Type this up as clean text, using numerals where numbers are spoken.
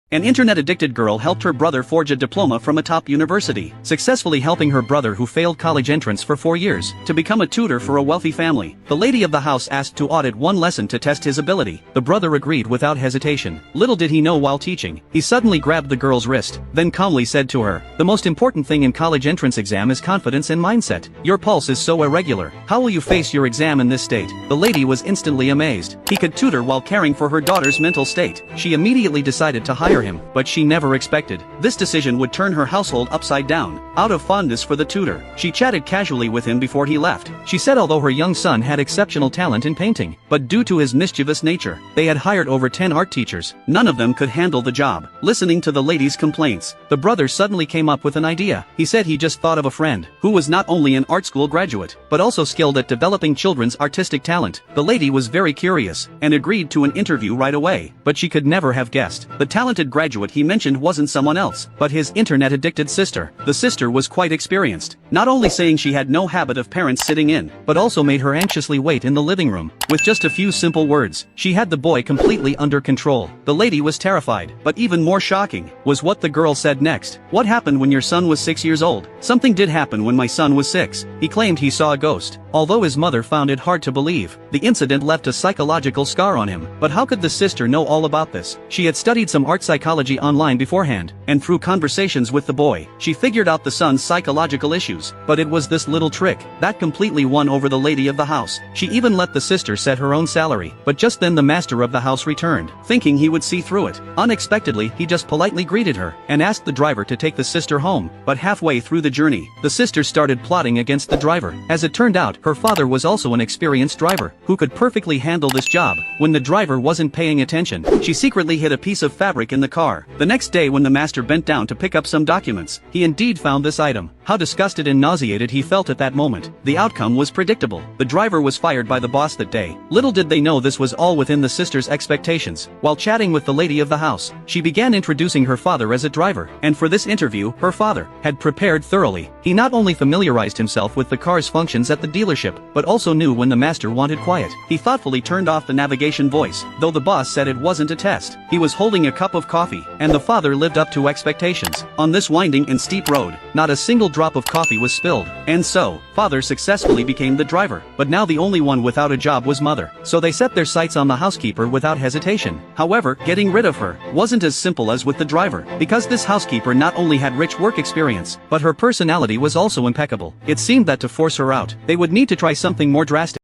An internet-addicted girl helped her brother forge a diploma from a top university, successfully helping her brother, who failed college entrance for 4 years, to become a tutor for a wealthy family. The lady of the house asked to audit one lesson to test his ability. The brother agreed without hesitation. Little did he know, while teaching, he suddenly grabbed the girl's wrist, then calmly said to her, "The most important thing in college entrance exam is confidence and mindset. Your pulse is so irregular. How will you face your exam in this state?" The lady was instantly amazed. He could tutor while caring for her daughter's mental state. She immediately decided to hire him, but she never expected this decision would turn her household upside down. Out of fondness for the tutor, she chatted casually with him before he left. She said although her young son had exceptional talent in painting, but due to his mischievous nature, they had hired over 10 art teachers. None of them could handle the job. Listening to the lady's complaints, the brother suddenly came up with an idea. He said he just thought of a friend who was not only an art school graduate, but also skilled at developing children's artistic talent. The lady was very curious and agreed to an interview right away, but she could never have guessed the talented graduate he mentioned wasn't someone else, but his internet-addicted sister. The sister was quite experienced, not only saying she had no habit of parents sitting in, but also made her anxiously wait in the living room. With just a few simple words, she had the boy completely under control. The lady was terrified, but even more shocking was what the girl said next. "What happened when your son was 6 years old?" "Something did happen when my son was 6. He claimed he saw a ghost." Although his mother found it hard to believe, the incident left a psychological scar on him. But how could the sister know all about this? She had studied some art psychology online beforehand, and through conversations with the boy, she figured out the son's psychological issues. But it was this little trick that completely won over the lady of the house. She even let the sister set her own salary. But just then the master of the house returned, thinking he would see through it. Unexpectedly, he just politely greeted her and asked the driver to take the sister home. But halfway through the journey, the sister started plotting against the driver. As it turned out, her father was also an experienced driver who could perfectly handle this job. When the driver wasn't paying attention, she secretly hid a piece of fabric in the car. The next day, when the master bent down to pick up some documents, he indeed found this item. How disgusted and nauseated he felt at that moment. The outcome was predictable. The driver was fired by the boss that day. Little did they know this was all within the sister's expectations. While chatting with the lady of the house, she began introducing her father as a driver, and for this interview, her father had prepared thoroughly. He not only familiarized himself with the car's functions at the dealership, but also knew when the master wanted quiet. He thoughtfully turned off the navigation voice, though the boss said it wasn't a test. He was holding a cup of coffee, and the father lived up to expectations. On this winding and steep road, not a single drop of coffee was spilled. And so, father successfully became the driver. But now the only one without a job was mother. So they set their sights on the housekeeper without hesitation. However, getting rid of her wasn't as simple as with the driver, because this housekeeper not only had rich work experience, but her personality was also impeccable. It seemed that to force her out, they would need to try something more drastic.